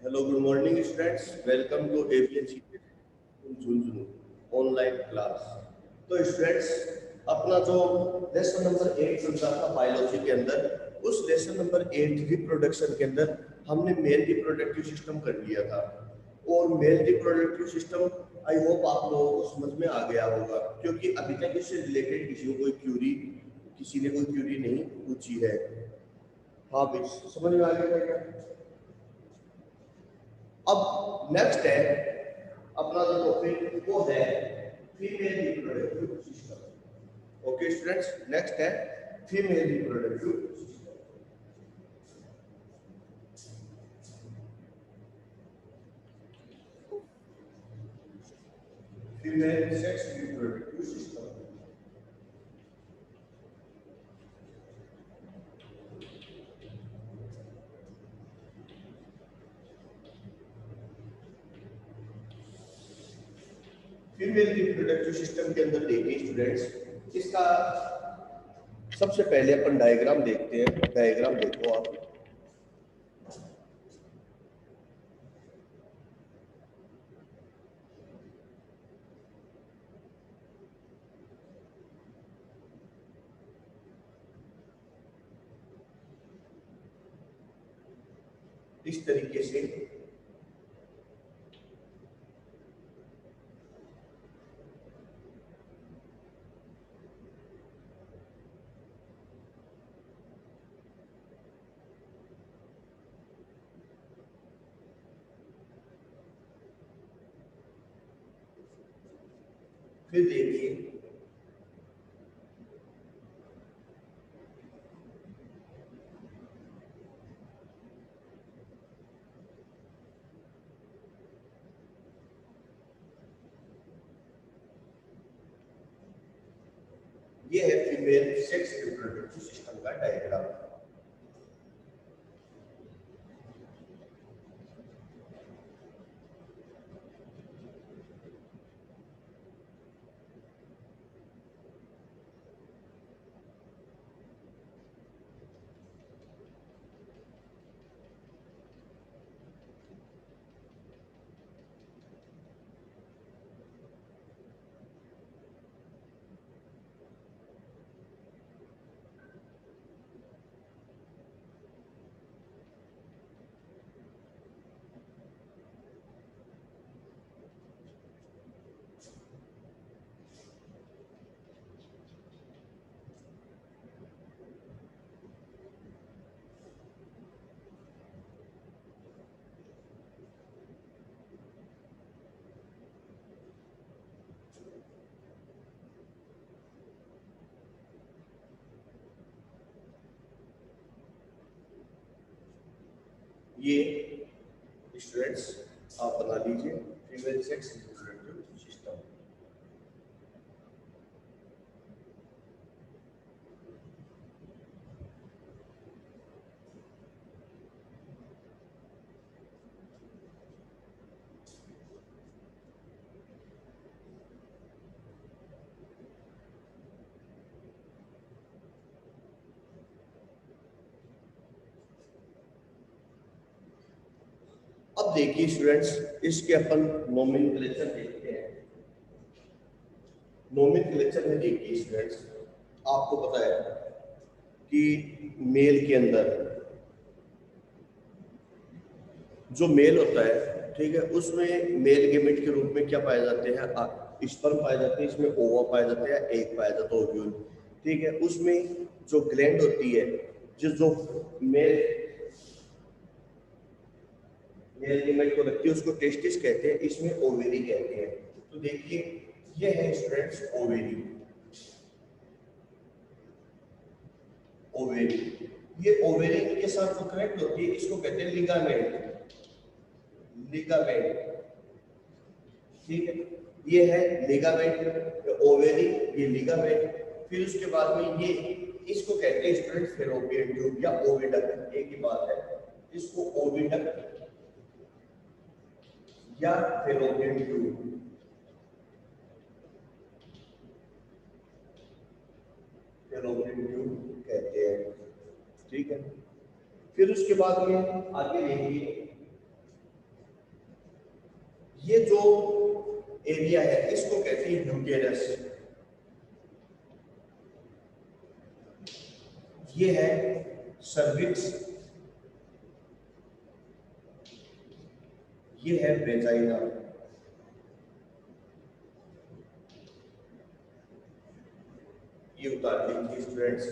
Hello good morning students, welcome to AVN Jhunjhunu online class. तो students, अपना जो lesson number 8 चल रहा था बायोलॉजी के अंदर, उस लेसन नंबर 8 रिप्रोडक्शन के अंदर हमने मेल रिप्रोडक्टिव सिस्टम कर लिया था। और male reproductive system I hope आप लोगों को समझ में आ गया होगा, क्योंकि अभी तक इससे रिलेटेड किसी ने कोई क्यूरी नहीं पूछी है। हाँ भाई, समझ में आ गया क्या? अब नेक्स्ट है अपना जो टॉपिक, वो है female reproductive system. Okay students, next है female reproductive system. Female sex reproductive system. Female reproductive system के अंदर देखिए स्टूडेंट्स, इसका सबसे पहले अपन डायग्राम देखते हैं। डायग्राम देखो आप। इस तरीके से फिर देखिए ये है फीमेल सेक्स रिप्रोडक्टिव सिस्टम का डायग्राम। ये स्टूडेंट्स आप बना लीजिए फीमेल सेक्स रिप्रोडक्टिव सिस्टम। अब देखिए स्टूडेंट्स, इसके अपन नोमेनक्लेचर देखते हैं। नोमेनक्लेचर में देखिए स्टूडेंट्स, आपको पता है कि मेल के अंदर जो मेल होता है, ठीक है, उसमें मेल गेमेट के रूप में क्या पाए जाते हैं? स्पर्म पाए जाते हैं, इसमें ओवा पाया जाता है, एग पाया जाता है, ओव्यूल। ठीक है, उसमें जो ग्लैंड होती है, जो मेल मेल गेमेट को रखती है, उसको टेस्टिस कहते हैं, इसमें ओवेरी कहते हैं। तो देखिए ये है स्टूडेंट्स ओवेरी। ओवेरी, ये ओवेरी के साथ जो कनेक्ट होती है, इसको कहते हैं लिगामेंट। लिगामेंट, ठीक है, ये है लिगामेंट। ओवेरी, ये लिगामेंट। फिर उसके बाद में ये, इसको कहते हैं स्टूडेंट फेलोपियन ट्यूब या ओविडक्ट। एक ही बात है, इसको ओविडक्ट या फेलोपियन ट्यूब, फेलोपियन ट्यूब कहते हैं। ठीक है, फिर उसके बाद में आगे देखिए, ये जो एरिया है इसको कहते हैं यूटेरस। ये है सर्विक्स, ये है वेजाइना। ये उतार लीजिए स्टूडेंट्स।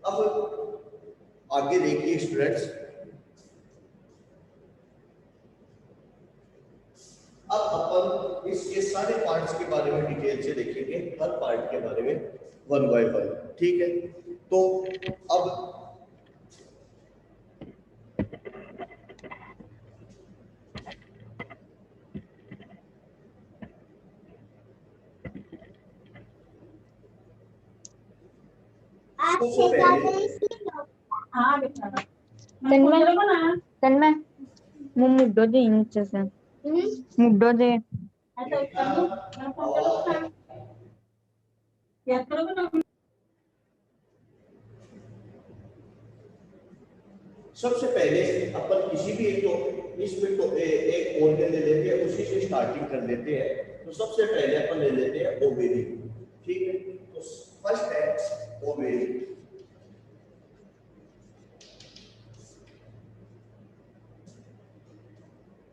अब आगे देखिए स्टूडेंट्स, अब अपन इसके सारे पार्ट्स के बारे में डिटेल से देखेंगे, हर पार्ट के बारे में वन बाय वन। ठीक है, तो अब तन्मय मुड्डो दे नीचे से मुड्डो दे। सबसे पहले अपन किसी भी इसमें तो एक ऑर्गन ले लेते हैं, उसी से स्टार्टिंग कर लेते हैं। तो सबसे पहले अपन ले लेते हैं ओवेरी। ठीक है, तो फर्स्ट है ओवेरी।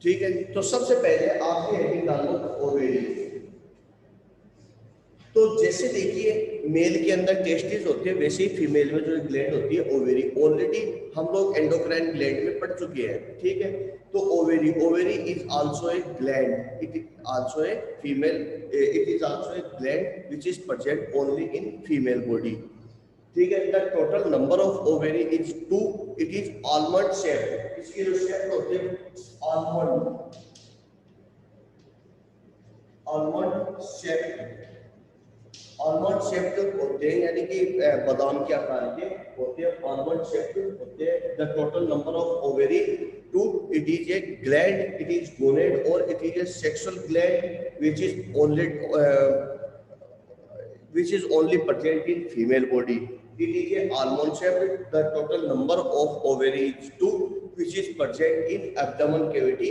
ठीक है, तो सबसे पहले आप ये हेडिंग डालो ओवेरी। तो जैसे देखिए मेल के अंदर टेस्टिस होते हैं, वैसे ही फीमेल में जो ग्लैंड होती है ओवेरी, ऑलरेडी हम लोग एंडोक्राइन ग्लैंड में पढ़ चुके हैं। ठीक है, तो ovary, ovary is also a gland, it is also a female, it is also a gland which is present only in female body. ठीक है, the total number of ovary is 2, it is almond shape. इसकी जो shape होते हैं almond, almond shape, almond shaped होते हैं, यानी कि बादाम के आकार के होते हैं, आलमंड शेप्ड होते हैं। The total number of ovary 2, it is a gland, it is gonad और it is a sexual gland which is only present in female body. It is a almond shaped. The total number of ovary is 2, which is present in abdomen cavity.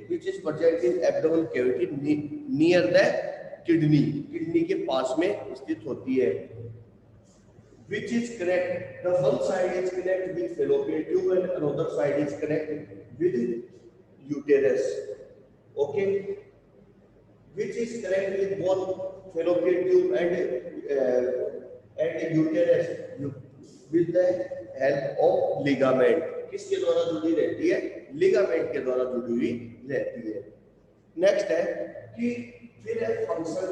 Which is present in abdomen cavity near the kidney. Kidney के पास में स्थित होती है. Which is connected? The one side is connected with fallopian tube and another side is connected with uterus. Okay. Which is connected with both fallopian tube and uterus with the help of ligament. किसके द्वारा जुड़ी रहती है? Ligament के द्वारा जुड़ी हुई रहती है। नेक्स्ट है कि फिर है function.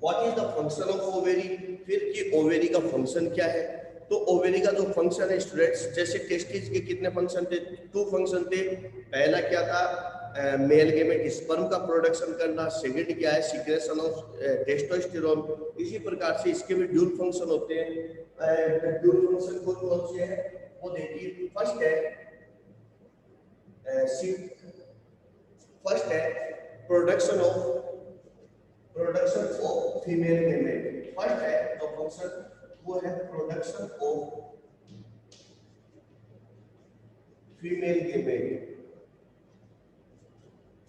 What is the function of ovary? फिर कि ओवेरी का फंक्शन क्या है? तो ओवेरी का जो फंक्शन है स्टूडेंट्स, जैसे टेस्टिस के कितने फंक्शन थे? 2 फंक्शन थे। पहला क्या था? मेल गेमेट स्पर्म का प्रोडक्शन करना। सेकंड क्या है? Secretion of testosterone. इसी प्रकार से इसके भी ड्यूल फंक्शन होते हैं। ड्यूल फंक्शन कौन से है वो देखिए। फर्स्ट है production of female gamete. First है जो फंक्शन वो है production of female gamete.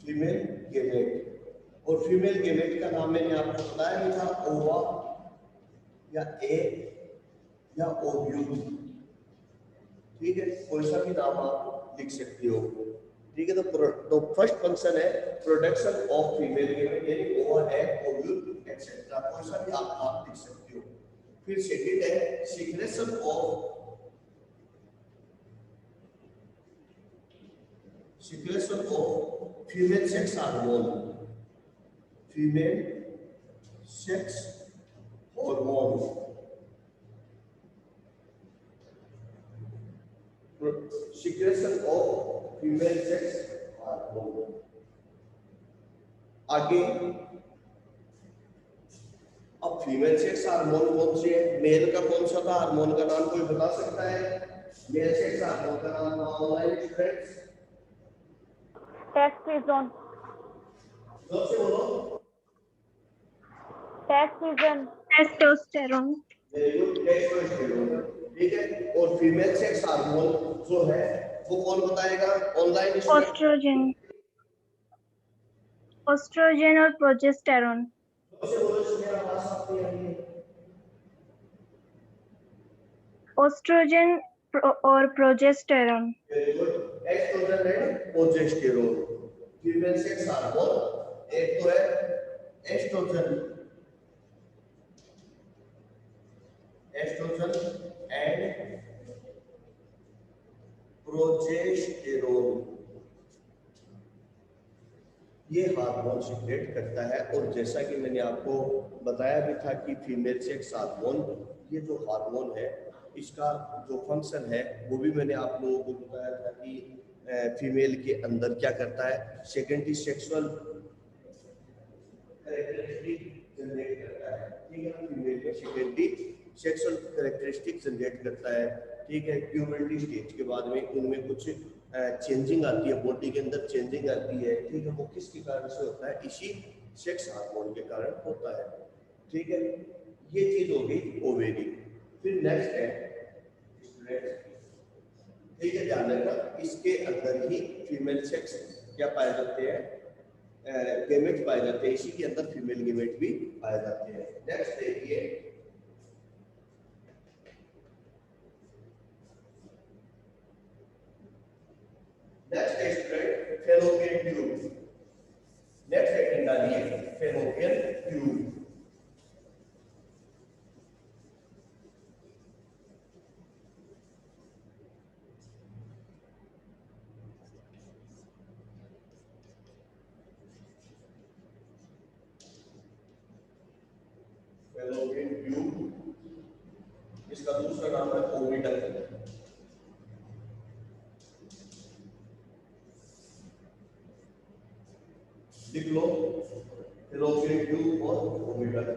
Female gamete, और फीमेल गेमेट का नाम मैंने आपको बताया नहीं था, ओवा या एग या ओव्यूल। ठीक है, कोई सा भी नाम आप लिख सकते हो। ठीक है, तो फर्स्ट फंक्शन है प्रोडक्शन ऑफ फीमेल गेमेट, यानी ओवा, एग, ओव्यूल एक्सेट्रा, कोई सा भी आप लिख सकते हो। फिर सेकंड है secretion of secretion of female sex hormone, female sex hormone, secretion of female sex hormone. आगे अब फीमेल सेक्स हार्मोन कौन से है, मेल का कौन सा था हार्मोन का नाम कोई बता सकता है? मेल सेक्स हार्मोन का नाम ऑनलाइन स्टूडेंट्स टेस्टोस्टेरोन सबसे बोलो। टेस्टोस्टेरोन वेरी गुड, टेस्टोस्टेरोन, ठीक है। और फीमेल सेक्स हार्मोन जो है वो कौन बताएगा ऑनलाइन? ओस्ट्रोजन और प्रोजेस्टेरोन। सबसे बोलो, इसमें आवाज आती है? ओस्ट्रोजन और progesterone. Very good, oestrogen and progesterone female sex hormone. एक तो है एस्ट्रोजन एंड प्रोजेस्टेरोन, ये हार्मोन सीक्रेट करता है। और जैसा कि मैंने आपको बताया भी था कि फीमेल सेक्स हार्मोन, ये जो हार्मोन है इसका जो फंक्शन है वो भी मैंने आप लोगों को बताया था कि फीमेल के अंदर क्या करता है, सेकेंडरी सेक्सुअल कैरेक्टरिस्टिक जनरेट करता है, ठीक है। फीमेल में सेकेंडरी सेक्सुअल कैरेक्टरिस्टिक जनरेट करता है, ठीक है। प्यूबर्टी स्टेज के बाद में उनमें कुछ चेंजिंग आती है, बॉडी के अंदर चेंजिंग आती है, ठीक है। वो किसके कारण से होता है? इसी सेक्स हार्मोन के कारण होता है, ठीक है। ये चीज हो गई ओवेरी। फिर नेक्स्ट है स्टूडेंट्स, ठीक है, ध्यान रखना इसके अंदर ही फीमेल सेक्स क्या पाए जाते हैं, गेमेट पाए जाते हैं, इसी के अंदर फीमेल गेमेट भी पाए जाते हैं। नेक्स्ट देखिए next student fallopian tube. Next heading डालिए फेलोपियन ट्यूब। फेलोपियन ट्यूब, इसका दूसरा नाम है ओविडल। लिख लो फेलोपियन ट्यूब और ओविडल।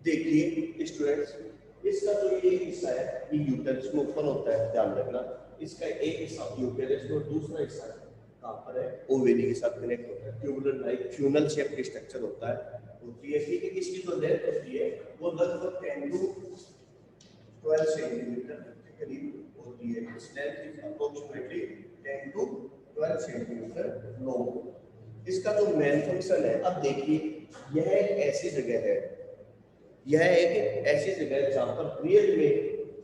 देखिए स्टूडेंट्स, इसका जो ये हिस्सा है ये यूटेरस में ओपन होता है, ध्यान रखना। इसका एक हिस्सा यूटेरस में और दूसरा हिस्सा कहाँ पर है, ओवेरी के साथ कनेक्ट होता है। ट्यूबुलर लाइक फ्यूनल शेप की स्ट्रक्चर होती है, ठीक है। इसकी जो लेंथ होती है वो लगभग 10 to 12 सेंटीमीटर के करीब होती है। इस length is approximately 10 to 12 centimetre long. इसका जो मेन फंक्शन है, अब देखिए यह एक ऐसी जगह है, यह एक ऐसी जगह है जहां पर रियल में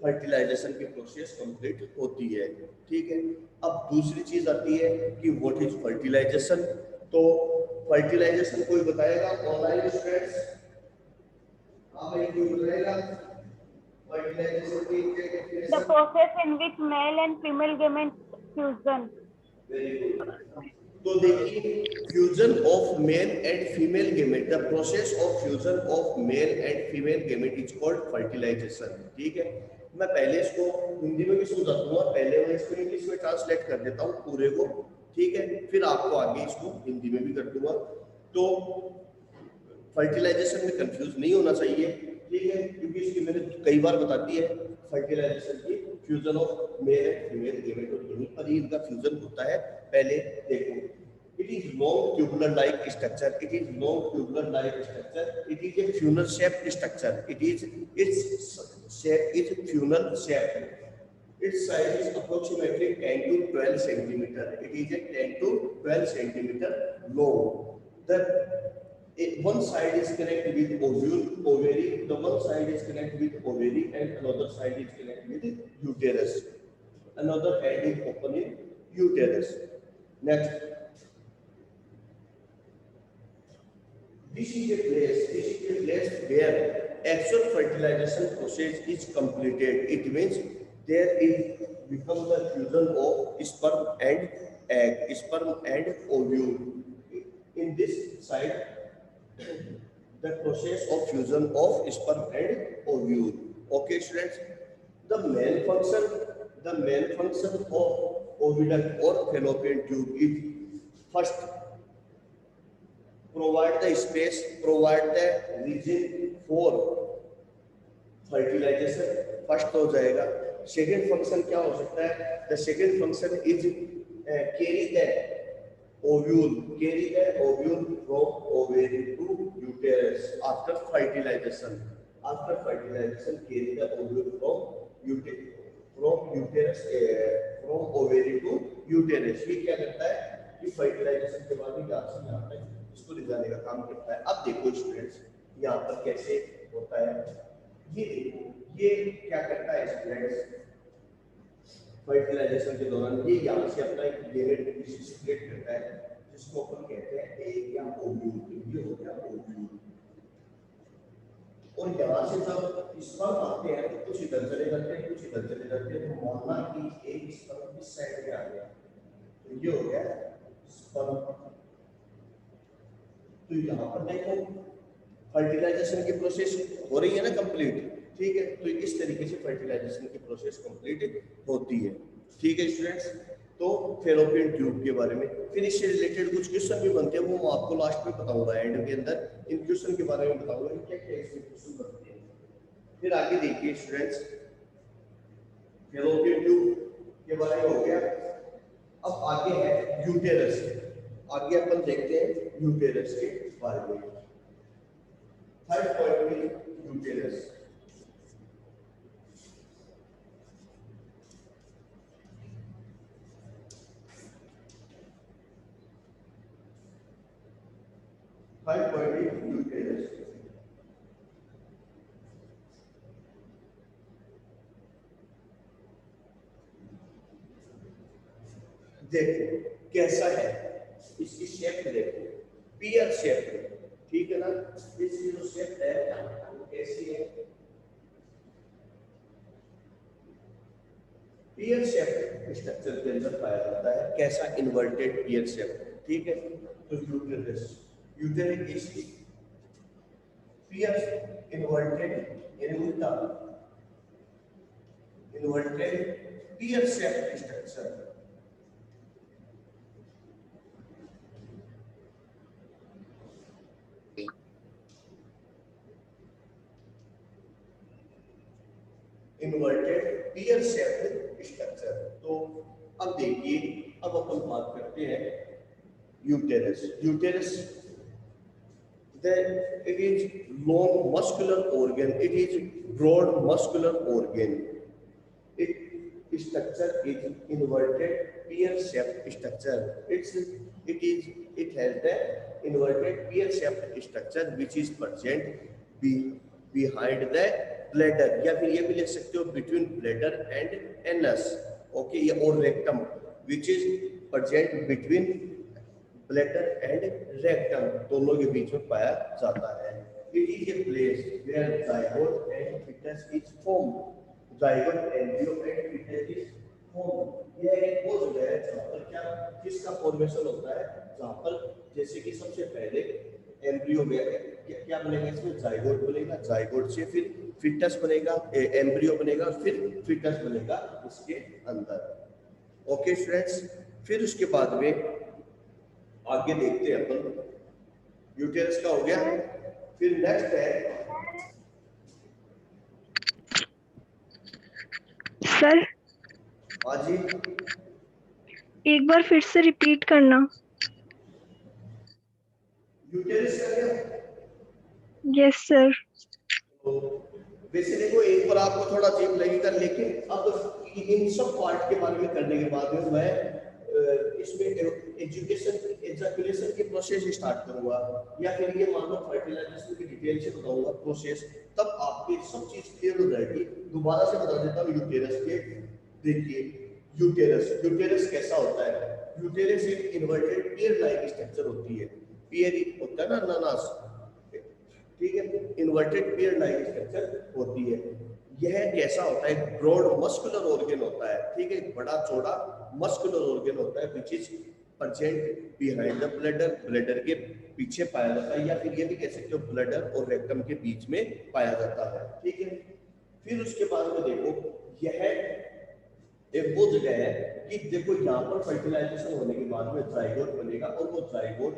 फर्टिलाइजेशन की प्रोसेस कंप्लीट होती है, ठीक है। अब दूसरी चीज आती है कि व्हाट इज फर्टिलाइजेशन। तो फर्टिलाइजेशन कोई बताएगा ऑनलाइन स्टूडेंट्स? हां भाई, कोई बताएगा फर्टिलाइजेशन की definition? The process in which male and female gametes fusion. Very good. तो देखिए fusion of male and female gamete, the process of fusion of male and female gamete is called fertilisation, ठीक है। मैं पहले इसको हिंदी में भी समझा दूंगा, पहले मैं इसको इंग्लिश में ट्रांसलेट कर देता हूँ पूरे को, ठीक है। फिर आपको आगे इसको हिंदी में भी कर दूंगा। तो फर्टिलाइजेशन में कंफ्यूज नहीं होना चाहिए, ठीक है, क्योंकि इसकी मैंने कई बार बताती है फर्टिलाइजेशन की fusion of male and female gamete, और यहीं पर ही इनका फ्यूजन होता है। पहले देखो, it is long tubular like structure, it is long tubular like structure, it is a funnel shaped structure, it is its shape is funnel shaped, Its size is approximately 10 to 12 centimeter. It is a 10 to 12 centimeter long. One side is connected with ovary, the one side is connected with ovary, and another side is connected with uterus. Another end is open in uterus. Next, this is a place where actual fertilization process is completed. It means there is become the fusion of sperm and egg, sperm and ovule. In this side, the process of fusion of sperm and ovule. Okay, students. The main function of oviduct or fallopian tube is first provide the space, provide the region for fertilization. First हो जाएगा. Second function क्या हो सकता है? The second function is carry the ovule from ovary to uterus after fertilization. After fertilization, carry the ovule from ovary to uterus. ये क्या करता है कि fertilization के बाद यहाँ से यहाँ तक इसको ले जाने का काम करता है. अब देखो स्टूडेंट्स, यहाँ पर कैसे होता है. ये देखो, ये क्या करता है स्टूडेंट्स फर्टिलाइजेशन के दौरान? ये यहाँ से अपना एक लेयर सिक्रेट करता है जिसको अपन कहते हैं एग या ओव्यूल. ये हो गया ओव्यूल. और यहाँ से जब स्पर्म आते हैं तो कुछ इधर चले जाते हैं, कुछ इधर चले जाते हैं. तो मानना कि एक स्पर्म इस साइड में आ गया, तो ये हो गया स्पर्म. तो यहाँ पर देखो फर्टिलाइजेशन की प्रोसेस हो रही है ना कंप्लीट. ठीक है, तो इस तरीके से फर्टिलाइजेशन की प्रोसेस कंप्लीट होती है. ठीक है स्टूडेंट्स, तो फेलोपियन ट्यूब के बारे में फिर इससे रिलेटेड कुछ क्वेश्चन भी बनते हैं, वो मैं आपको लास्ट में बताऊंगा. एंड के अंदर इन क्वेश्चन के बारे में बताऊंगा कि क्या क्या इसमें क्वेश्चन बनते हैं. फिर आगे देखिए स्टूडेंट्स, फेलोपियन ट्यूब के बारे में हो गया. अब आगे है यूटेरस. आगे अपन देखते हैं यूटेरस के बारे में. थर्ड पॉइंट में uterus. Third point is uterus. देखो कैसा है, इसकी शेप देखो, पियर शेप है. ठीक है ना? इसकी जो शेप है वो कैसी है? पियर शेप स्ट्रक्चर के अंदर पाया जाता है. कैसा? इन्वर्टेड पियर शेप. ठीक है, तो uterus is pier inverted pier shaped structure. Inverted pear shaped structure. तो अब देखिए, अब अपन बात करते हैं uterus. Uterus it is long muscular organ. It is broad muscular organ. Its structure is inverted pear shaped structure. It has the inverted pear shaped structure which is present behind the bladder, या फिर ये भी लिख सकते हो between bladder and anus. Okay, या और rectum which is present between bladder and rectum, दोनों के बीच में पाया जाता है. It is a place where zygote and fetus is formed. Zygote, embryo and fetus is formed. यह एक वो जगह है जहाँ पर क्या किसका फॉर्मेशन होता है? जहाँ पर जैसे कि सबसे पहले एम्ब्रियो में क्या बनेगा? इसमें जाइगोट बनेगा, जाइगोट से फिर फिटस बनेगा, एम्ब्रियो बनेगा, फिर फिटस बनेगा इसके अंदर. ओके स्टूडेंट्स, फिर उसके बाद में आगे देखते हैं अपन. यूटेरस का हो गया. फिर नेक्स्ट है सर. हाँ जी, एक बार फिर से रिपीट करना. यूटेरस का क्या? Yes sir. तो वैसे देखो, एक बार आपको थोड़ा अजीब लगेगा, लेकिन अब इन सब पार्ट के बारे में करने के बाद में मैं इसमें एजुकेशन एजाकुलेशन की प्रोसेस स्टार्ट करूंगा, या फिर ये मान लो फर्टिलाइजेशन की डिटेल से बताऊंगा प्रोसेस, तब आपकी सब चीज क्लियर हो जाएगी। दोबारा से बता देता हूँ यूटेरस के। देखिए यूटेरस, यूटेरस कैसा होता है? यूटेरस एक इन्वर्टेड पियर लाइक स्ट्रक्चर होती है। पियर होता है ना अनानास, ठीक है, इन्वर्टेड पियर लाइक स्ट्रक्चर होती है। यह कैसा होता है? ब्रॉड मस्कुलर ऑर्गन होता है, ठीक है, बड़ा चौड़ा मस्कुलर ऑर्गन होता है, which is present behind the bladder, bladder के पीछे पाया जाता है, या फिर ये भी कह सकते हो ब्लैडर और रेक्टम के बीच में पाया जाता है, ठीक है। फिर उसके बाद में देखो, यह एक वो जगह है कि देखो यहाँ पर फर्टिलाइजेशन होने के बाद में जाइगोट बनेगा, और वो जाइगोट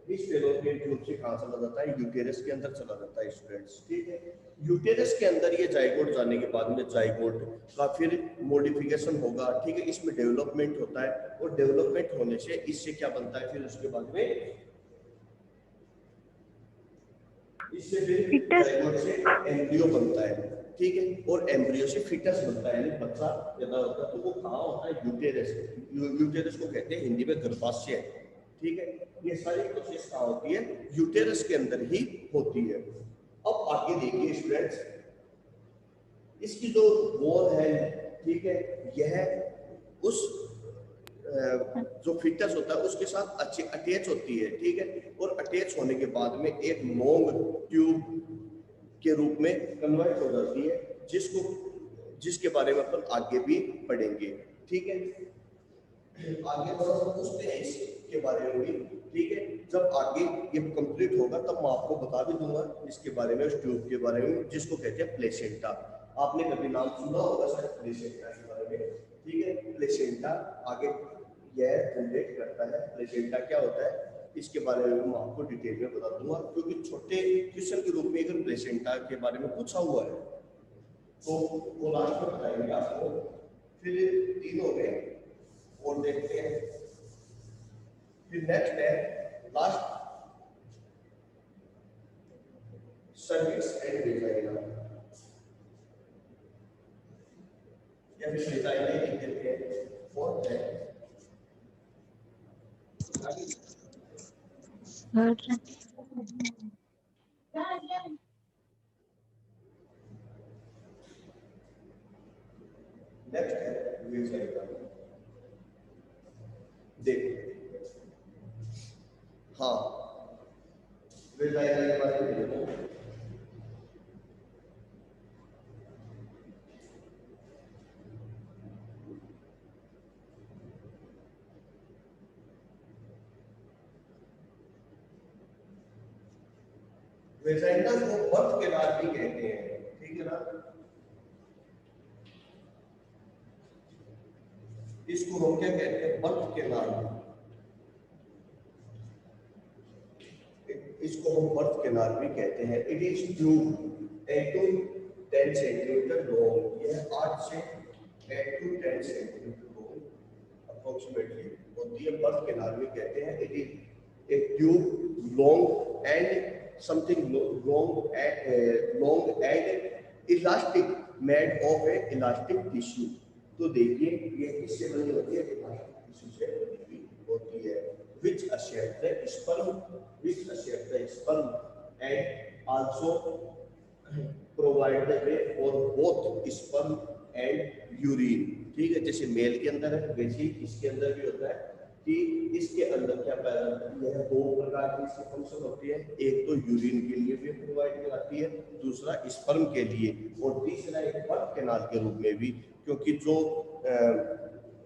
इस फेलोपियन ट्यूब से कहाँ चला जाता है? यूटेरस के अंदर चला जाता है स्टूडेंट्स, ठीक है। यूटेरस के अंदर ये जाइगोट जाने के बाद में जाइगोट का फिर मॉडिफिकेशन होगा, ठीक है, इसमें डेवलपमेंट होता है, और डेवलपमेंट होने से इससे क्या बनता है? फिर उसके बाद में इससे फिर जाइगोट से एम्ब्रियो बनता है, ठीक है, और एम्ब्रियो से फिटस बनता है, यानी बच्चा पैदा होता है। तो वो कहाँ होता है? यूटेरस। यूटेरस को कहते हैं हिंदी में गर्भाशय, ठीक है। ये सारी प्रोसेस कहाँ होती है? यूटेरस के अंदर ही होती है। अब आगे देखिए स्टूडेंट्स, इसकी जो वॉल है, ठीक है, यह उस जो फिटस होता है उसके साथ अच्छी अटैच होती है, ठीक है, और अटैच होने के बाद में एक लॉन्ग ट्यूब के रूप में कन्वर्ट हो जाती है, जिसके बारे में अपन आगे भी पढ़ेंगे, ठीक है। आगे थोड़ा सा पूछते हैं इसके बारे में भी, ठीक है। जब आगे ये कंप्लीट होगा तब मैं आपको बता भी दूंगा इसके बारे में, उस ट्यूब के बारे में, जिसको कहते हैं प्लेसेंटा। आपने कभी नाम सुना होगा शायद प्लेसेंटा के बारे में, ठीक है। प्लेसेंटा आगे यह जनरेट करता है। प्लेसेंटा क्या होता है इसके बारे में मैं आपको डिटेल में बता दूंगा, क्योंकि छोटे क्वेश्चन के रूप में अगर प्लेसेंटा के बारे में पूछा हुआ है तो वो लास्ट में बताएंगे आपको। फिर तीन हो गए और देखते हैं। फिर नेक्स्ट है लास्ट, सर्विक्स एंड वेजाइना, या फिर वेजाइना ही लिख देते हैं। फोर्थ है नेक्स्ट है वेजाइना। देखो हाँ, वेजाइना के बारे में देखो। वेजाइना को बर्थ कैनाल भी कहते हैं, ठीक है ना। इसको हम क्या कहते हैं? Birth canal. इसको हम बर्थ कैनाल भी कहते हैं। It is tube 8 to 10 centimetre long, यह 8 से 8 to 10 सेंटीमीटर लॉन्ग अप्रोक्सीमेटली होती है, बर्थ कैनाल भी कहते हैं। It is A tube long and something long and elastic made of A elastic tissue. तो देखिए ये किससे बनी होती है? इलास्टिक टिश्यू से बनी हुई होती है, which accept the sperm and also provide the way for both sperm and urine, ठीक है। जैसे मेल के अंदर है वैसे ही इसके अंदर भी होता है कि इसके अंदर क्या पैदा होती है? दो प्रकार की इसकी फंक्शन होती है, एक तो यूरिन के लिए भी प्रोवाइड कराती है, दूसरा स्पर्म के लिए, और तीसरा एक बर्थ कैनाल के रूप में भी, क्योंकि जो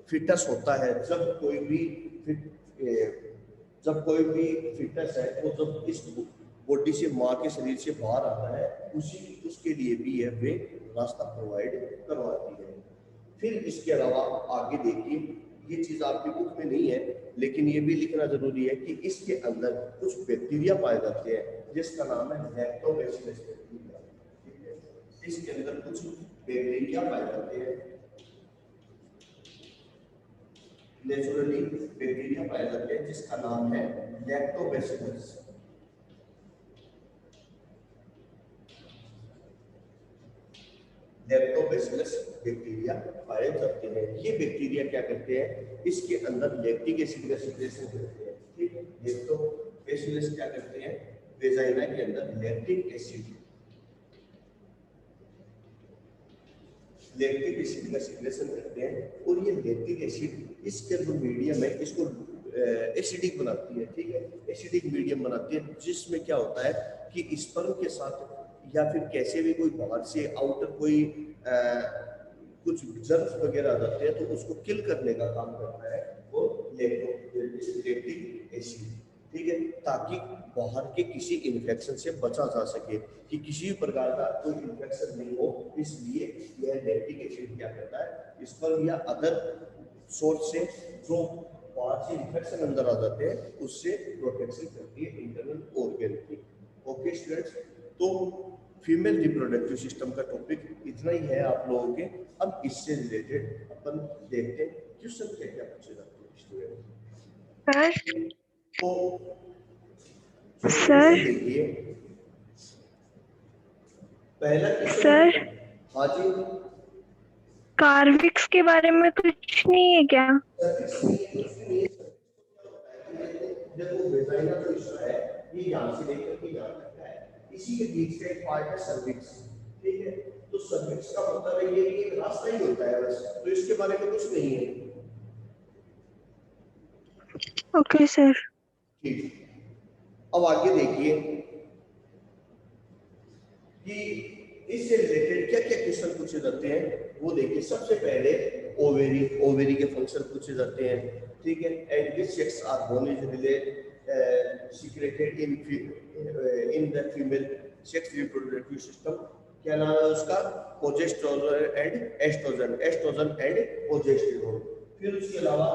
फिटस होता है, जब कोई भी फिटस है वो जब इस बॉडी से माँ के शरीर से बाहर आता है, उसके लिए भी यह वे रास्ता प्रोवाइड करवाती है। फिर इसके अलावा आगे देखिए, ये चीज आपकी बुक में नहीं है लेकिन ये भी लिखना जरूरी है कि इसके अंदर कुछ बैक्टीरिया पाए जाते हैं जिसका नाम है लैक्टोबैसिलस बैक्टीरिया, ठीक है। इसके अंदर कुछ बैक्टीरिया पाए जाते हैं, नेचुरली बैक्टीरिया पाए जाते हैं जिसका नाम है लैक्टोबैसिलस। लैक्टोबैसिलस बैक्टीरिया पाए जाते हैं। ये बैक्टीरिया क्या करते हैं, इसके अंदर लैक्टिक एसिड का सीक्रेशन करते हैं। ठीक है, लैक्टोबैसिलस क्या करते हैं, वेजाइना के अंदर लैक्टिक एसिड का सीक्रेशन करते हैं, और ये लैक्टिक एसिड इसके जो मीडियम है इसको एसिडिक बनाती है। ठीक है, एसिडिक मीडियम बनाती है, जिसमें क्या होता है कि स्पर्म के साथ या फिर कैसे भी कोई बाहर से आउटर कोई कुछ जर्म्स वगैरह आ जाते हैं तो उसको किल करने का काम करता है वो लैक्टिक एसिड। ठीक है, ताकि बाहर के किसी इन्फेक्शन से बचा जा सके, कि किसी भी प्रकार का कोई इन्फेक्शन नहीं हो, इसलिए यह लैक्टिक एसिड क्या करता है, स्पर्म या अदर सोर्स से जो बाहर से इन्फेक्शन अंदर आ जाते हैं उससे प्रोटेक्शन करती है इंटरनल ऑर्गन की। ओके स्टूडेंट्स, तो फीमेल रिप्रोडक्टिव सिस्टम का टॉपिक इतना ही है आप लोगों के। अब इससे रिलेटेड अपन देखते हैं क्वेश्चन क्या क्या पूछे जाते हैं स्टूडेंट। तो सर देखिए पहला सर क्वेश्चन, हाँ जी, कार्विक्स के बारे में कुछ नहीं है क्या? देखो वेजाइना जो हिस्सा है ये यहाँ से लेकर के यहाँ तक है, इसी के बीच का एक पार्ट है सर्विक्स। ठीक है, तो सर्विक्स का मतलब है ये एक रास्ता ही होता है बस, तो इसके बारे में कुछ नहीं है। Okay sir. ठीक, अब आगे देखिए कि इससे रिलेटेड क्या क्या क्वेश्चन पूछे जाते हैं वो देखिए। सबसे पहले ओवेरी के फंक्शन पूछे जाते हैं। ठीक है, at which sex hormone is secreted in the female sex reproductive system, क्या नाम है उसका, progesterone and oestrogen, oestrogen and progesterone. फिर उसके अलावा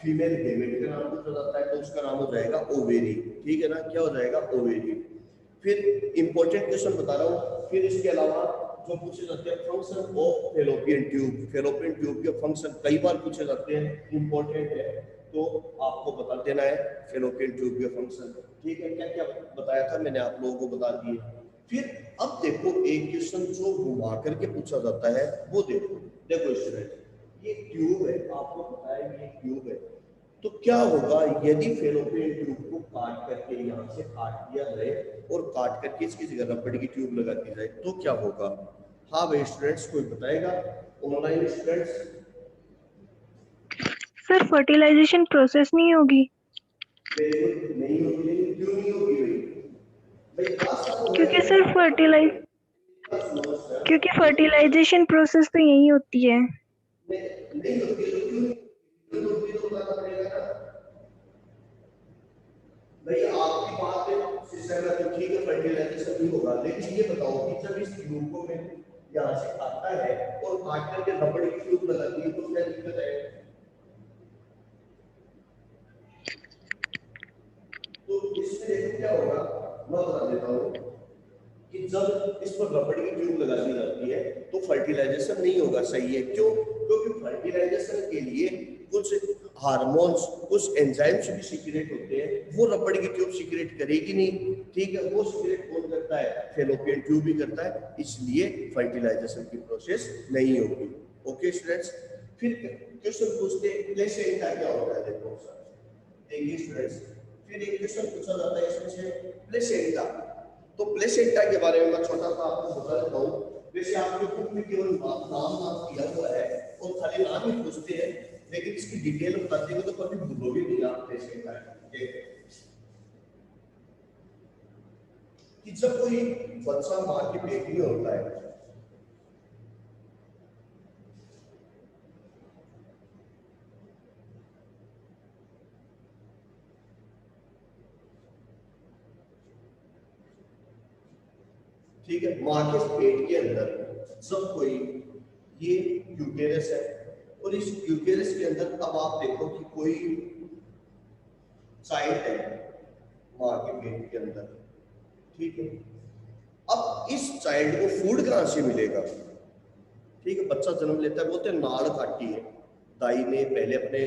फीमेल गेमेट का नाम पूछा जाता है तो उसका नाम हो जाएगा ओवेरी। ठीक है ना, क्या हो जाएगा, ओवेरी। फिर इंपॉर्टेंट क्वेश्चन बता रहा हूँ, फिर इसके अलावा जो पूछे जाते हैं function of fallopian tube, fallopian tube के फंक्शन कई बार पूछे जाते हैं, इंपॉर्टेंट है तो आपको बता देना है फेलोपियन ट्यूब के फंक्शन। ठीक है, क्या क्या बताया था मैंने आप लोगों को बता दिए। फिर अब देखो एक क्वेश्चन जो घुमा करके पूछा जाता है वो देखो। देखो स्टूडेंट, ये ट्यूब है, आपको पता है ये ट्यूब है, तो क्या होगा यदि फेलोपियन ट्यूब को काट करके यहाँ से काट दिया जाए और काट करके इसकी जगह रबड़ की ट्यूब लगा दी जाए तो क्या होगा। हाँ भाई स्टूडेंट्स, कोई बताएगा online students. Sir fertilisation process नहीं होगी? नहीं होगी, क्यों नहीं होगी भाई, क्योंकि सर क्योंकि फर्टिलाइजेशन प्रोसेस तो यही होती है। नहीं होती तो क्यों होती तो बताना पड़ेगा ना भाई। आपकी बात सिस्टम में तो ठीक है, फर्टिलाइजेशन नहीं होगा, लेकिन ये बताओ कि जब इस ट्यूब को मैं यहाँ से काटता है और काट करके रबड़ की ट्यूब लगाती है तो क्या दिक्कत है। तो इसमें देखो क्या होगा, मैं बता देता हूँ कि जब इस पर रबड़ की ट्यूब लगा दी जाती है तो फर्टिलाइजेशन नहीं होगा। सही है, क्यों, क्योंकि फर्टिलाइजेशन के लिए कुछ हार्मोन्स, कुछ एंजाइम्स भी सीक्रेट होते हैं, वो रबड़ की ट्यूब सीक्रेट करेगी नहीं। ठीक है, वो सीक्रेट कौन करता है, फेलोपियन ट्यूब भी करता है, इसलिए फर्टिलाइजेशन की प्रोसेस नहीं होगी। ओके स्टूडेंट्स, फिर क्वेश्चन पूछते हैं प्लेसेंटा क्या होता है। देखो देखिए स्टूडेंट्स, फिर एक क्वेश्चन पूछा जाता है इसमें से प्लेसेंटा। तो प्लेसेंटा के बारे में मैं छोटा सा आपको बता देता हूँ। वैसे आपके बुक में केवल नाम दिया हुआ है और खाली नाम ही पूछते हैं, लेकिन इसकी डिटेल बताते हैं तो कभी भूलोगे नहीं आप प्लेसेंटा कि जब कोई बच्चा मां के पेट में होता है ठीक है, मां के पेट के अंदर जब कोई ये यूटेरस है और इस यूटेरस के अंदर अब आप देखो कि कोई चाइल्ड है मां के पेट के अंदर। ठीक है, अब इस चाइल्ड को फूड कहां से मिलेगा। ठीक है, बच्चा जन्म लेता है, बोलते हैं नाड़ काटी है दाई ने, पहले अपने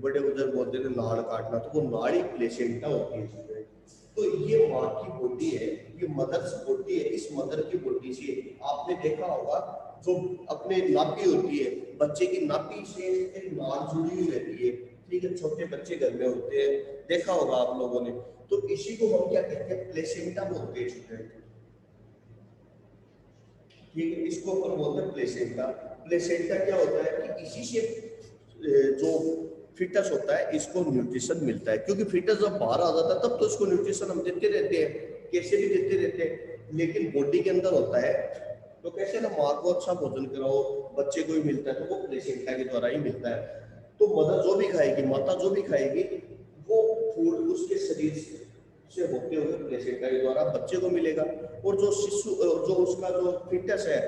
बड़े बुजुर्ग बोलते थे नाड़ काटना, तो वो नाड़ी प्लेसेंटा होती है। तो ये माँ की बॉडी है, ये मदर्स बॉडी है, इस मदर की बॉडी से आपने देखा होगा जो अपने नाभि होती है, बच्चे की नाभि से एक नाड़ जुड़ी हुई रहती है, ठीक है, छोटे बच्चे घर में होते हैं, देखा होगा आप लोगों ने। तो इसी को हम क्या कहते हैं, प्लेसेंटा बोलते हैं स्टूडेंट, ठीक है, इसको अपन बोलते हैं प्लेसेंटा। प्लेसेंटा क्या होता है कि इसी से जो फिटस होता है इसको न्यूट्रिशन मिलता है, क्योंकि फिटस जब बाहर आ जाता है तब तो इसको न्यूट्रिशन हम देते रहते हैं, कैसे भी देते रहते हैं, लेकिन बॉडी के अंदर होता है तो कैसे ना माँ को अच्छा भोजन कराओ, बच्चे को भी मिलता है, तो वो प्लेसेंटा के द्वारा ही मिलता है। तो मदर जो भी खाएगी, माता जो भी खाएगी, वो फूड उसके शरीर से होते हुए प्लेसेंटा के द्वारा बच्चे को मिलेगा। और जो शिशु, जो उसका जो फिटस है,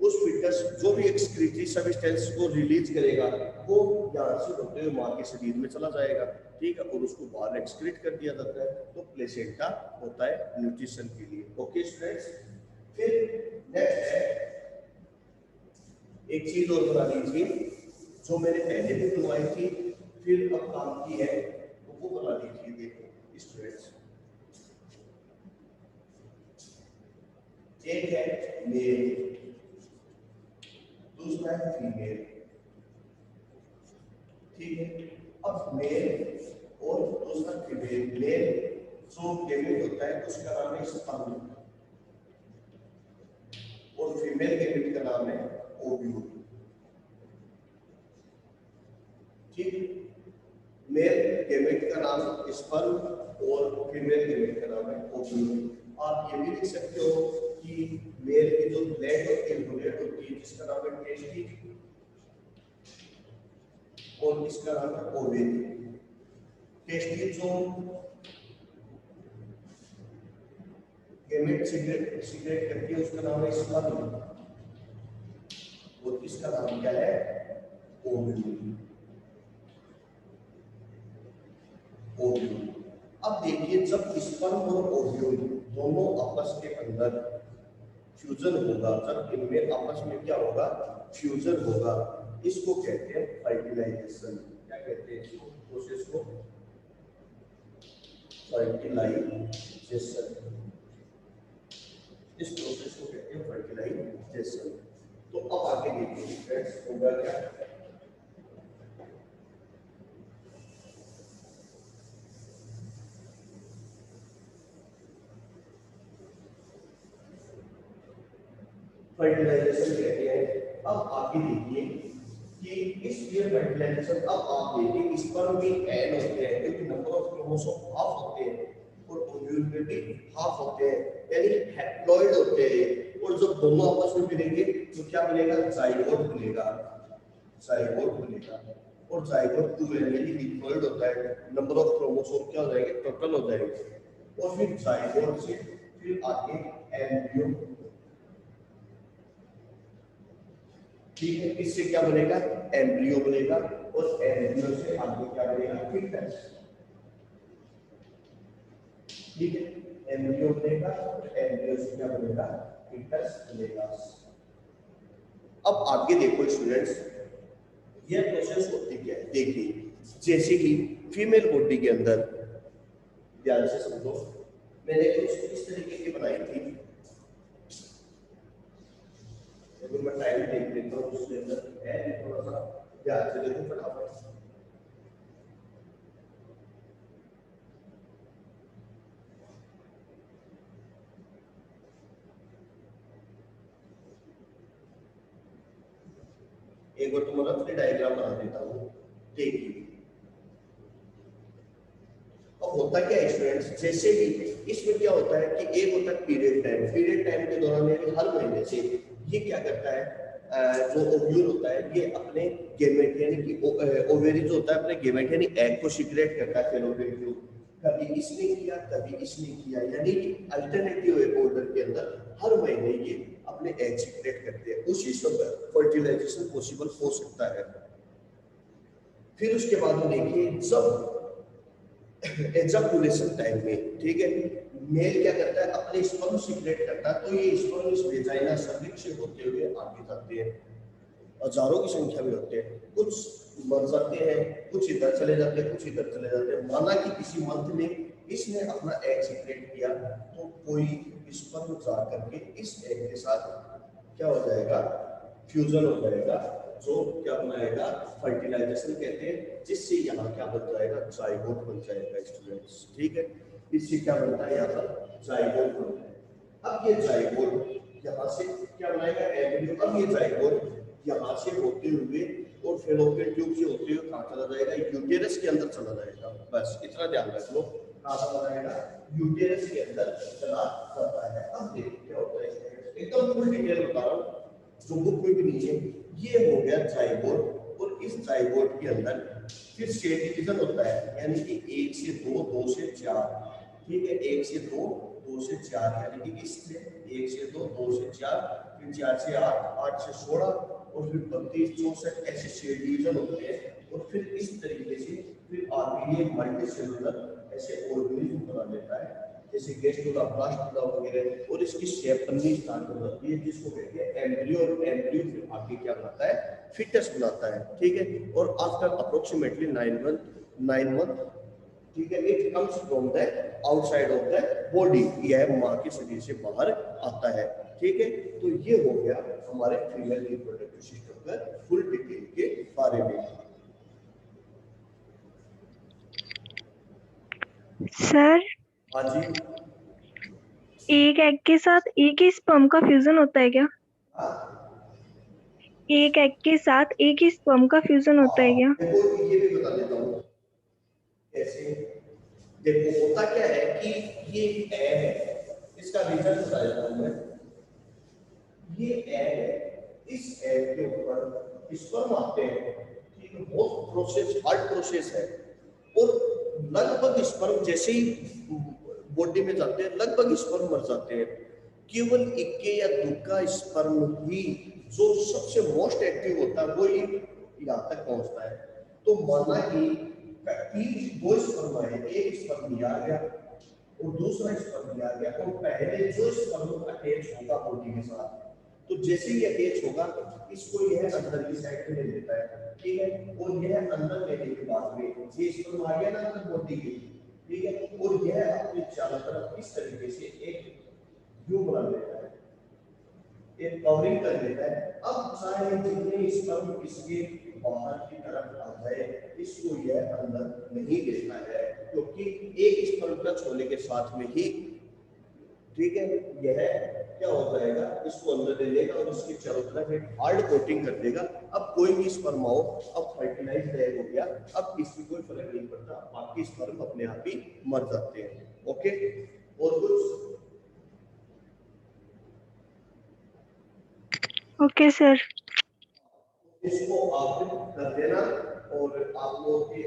उस फिटस जो भी एक्सक्रीटरी सब्सटेंस को रिलीज करेगा, वो यहाँ से होते हुए माँ के शरीर में चला जाएगा, ठीक है, और उसको बाहर एक्सक्रीट कर दिया जाता है। तो प्लेसेंटा होता है न्यूट्रिशन के लिए। ओके स्टूडेंट्स, फिर नेक्स्ट है एक चीज और बना लीजिए, जो मैंने पहले भी बनवाई थी फिर अब काम की है, तो वो बना लीजिए। देखो स्टूडेंट्स, एक है मेल, दूसरा है फीमेल, ठीक है। अब मेल और दूसरा फीमेल, मेल जो गेमेट होता है उसका नाम है स्पर्म, और फीमेल गेमेट का नाम है ओव्यूल, ठीक। मेल गेमेट का नाम स्पर्म और फीमेल गेमेट का नाम है ओव्यूल। आप ये भी लिख सकते हो कि मेल की जो ग्लैंड होती है, ग्लैंड होती है, जिसका नाम है टेस्टिस, और इसका नाम है ओवेरी। टेस्टिस जो गेमेट सीक्रेट करती है उसका नाम है स्पर्म, और इसका नाम क्या है, ओव्यूल। ओव्यूल। अब देखिए, जब स्पर्म और ओव्यूल दोनों आपस के अंदर फ्यूजन होगा, जब इनमें आपस में क्या होगा, फ्यूजन होगा, इसको कहते हैं फर्टिलाइजेशन। क्या कहते हैं इसको, प्रोसेस को फर्टिलाइजेशन, इस प्रोसेस को कहते हैं फर्टिलाइजेशन। तो अब आगे देखिए फ्रेंड्स, होगा क्या, फर्टिलाइजेशन कहते हैं। अब आगे देखिए कि इस ये फर्टिलाइजेशन, अब आप देखिए स्पर्म में n होते हैं, क्योंकि नंबर ऑफ क्रोमोसोम हाफ होते हैं, और ओव्यूल में भी हाफ होते हैं, यानी हैप्लॉइड होते हैं। और जब दोनों आपस में मिलेंगे तो क्या मिलेगा, जाइगोट मिलेगा, जाइगोट मिलेगा। और जाइगोट 2 यानी डिप्लॉइड होता है, नंबर ऑफ क्रोमोसोम क्या हो जाएंगे, टोटल हो जाएंगे। और फिर जाइगोट से फिर आगे एम्ब्रियो, ठीक है, इससे क्या बनेगा, एम्ब्रियो बनेगा, और एम्ब्रियो से आगे क्या बनेगा, फीटस, ठीक है, एम्ब्रियो बनेगा, एम्ब्रियो से क्या बनेगा, फीटस बनेगा। अब आगे देखो स्टूडेंट्स, ये प्रोसेस होती क्या है, देखिए, जैसे कि फीमेल बॉडी के अंदर, ध्यान से समझो, मैंने कुछ इस तरीके की बनाई थी, मैं टाइम देख लेता हूँ, उसके अंदर है थोड़ा सा ध्यान से देखो फटाफट। एक बार तुम्हारा फ्री डायग्राम बना देता हूँ, देखिए। अब होता क्या है स्टूडेंट्स, जैसे भी इसमें क्या होता है कि एक होता है पीरियड टाइम, पीरियड टाइम के दौरान यानी हर महीने से ये क्या करता है, जो ओव्यूल होता है ये अपने गेमेट यानी कि ओवेरी जो होता है अपने गेमेट यानी एग को सीक्रेट करता है फेलोपियन ट्यूब। कभी इसने किया कभी इसने किया, यानी कि अल्टरनेटिव ऑर्डर के अंदर हर महीने ये अपने एग सीक्रेट करते हैं, उसी समय फर्टिलाइजेशन पॉसिबल हो सकता है। फिर उसके बाद में देखिए, जब एजाकुलेशन टाइम में, ठीक है, मेल क्या करता है, अपने स्पर्म सीक्रेट करता है, तो ये स्पर्म इस वेजाइना सर्विक्स से होते हुए आगे जाते हैं, हजारों की संख्या में होते हैं, कुछ मर जाते हैं, कुछ इधर चले जाते हैं, कुछ इधर चले जाते हैं। माना कि किसी मंथ में इसने अपना एग सीक्रेट किया, तो कोई स्पर्म जा करके इस एग के साथ क्या हो जाएगा, फ्यूजन हो जाएगा, जो क्या बनाएगा, फर्टिलाइजेशन कहते हैं, जिससे यहाँ क्या बन जाएगा, जाइगोट बन जाएगा स्टूडेंट्स। ठीक है, इससे क्या बनता है, यहाँ पर जाइगोट बनता है। अब ये जाइगोट यहाँ से क्या बनाएगा, एम्ब्रियो। अब ये जाइगोट यहाँ से होते हुए और फेलोपियन ट्यूब से होते हुए कहाँ चला जाएगा, यूटेरस के अंदर चला जाएगा। बस इतना ध्यान रख लो, कहाँ चला जाएगा, यूटेरस के अंदर चला जाता है। अब देखो क्या होता है, एकदम फुल डिटेल बता रहा हूँ, जो बुक में भी नहीं है। ये हो गया जाइगोट, और इस जाइगोट के अंदर फिर सेल डिवीजन होता है, यानी कि 1 से 2, 2 से 4। ठीक है, 1 से 2, 2 से 4, यानी कि इससे 1 से 2, 2 से 4, फिर 4 से 8, 8 से 16, और फिर 32, 64 ऐसे सेल डिवीजन होते हैं। और फिर इस तरीके से फिर आगे मल्टी सेलुलर ऐसे ऑर्गेनिज्म बना लेता है, जैसे गेस्टुला, ब्लास्टुला वगैरह, और इसकी शेप बननी स्टार्ट हो जाती है, जिसको कहते हैं एम्ब्रियो। और एम्ब्रियो फिर आगे क्या बनाता है, फिटस बनाता है। ठीक है, और आफ्टर अप्रोक्सीमेटली 9 मंथ, ठीक है, it comes from the outside of the body, यह मां के शरीर से बाहर आता है। ठीक है, तो ये हो गया हमारे फीमेल रिप्रोडक्टिव सिस्टम का फुल डिटेल के बारे में। सर हाँ जी, एक एग के साथ एक ही स्पर्म का फ्यूजन होता है क्या? एक एग के साथ एक ही स्पर्म का फ्यूजन होता है क्या? देखो ये भी बता देता हूँ कैसे। देखो होता क्या है कि ये एग है, इसका रिजल्ट बता देता हूँ मैं। ये एग है, इस एग के ऊपर स्पर्म आते हैं। ठीक है, बहुत प्रोसेस, हार्ड प्रोसेस है। और लगभग स्पर्म जैसे ही बॉडी में जाते हैं, लगभग स्पर्म मर जाते हैं। केवल इक्के या दुक्का स्पर्म ही जो सबसे मोस्ट एक्टिव होता है, वो ही यहाँ तक पहुंचता है। तो माना कि 2 स्पर्म आए, एक स्पर्म आ गया और दूसरा स्पर्म आ गया, और पहले जो स्पर्म अटैच होगा बॉडी के साथ, तो जैसे ही अटैच होगा, इसको यह अंदर की साइड में ले लेता है। ठीक है, और यह अंदर लेने के बाद में ये स्पर्म आ गया ना अंदर बॉडी के, ठीक है, और यह अपने चारों तरफ इस तरीके से एक व्यू बना लेता है, एक कवरिंग कर लेता है। अब चाहे जितने स्पर्म इसके बाहर की तरफ आ जाए, इसको यह अंदर नहीं लेता है, क्योंकि एक स्पर्म टच होने के साथ में ही, ठीक है, यह क्या हो जाएगा, इसको अंदर ले लेगा और इसके चारों तरफ एक हार्ड कोटिंग कर देगा। अब कोई भी स्पर्म आओ, अब फर्टिलाइज्ड एग हो गया, अब इसकी कोई फर्क नहीं पड़ता, बाकी स्पर्म अपने आप ही मर जाते हैं। ओके, और कुछ? Okay sir. इसको आप कर देना, और आप लोग के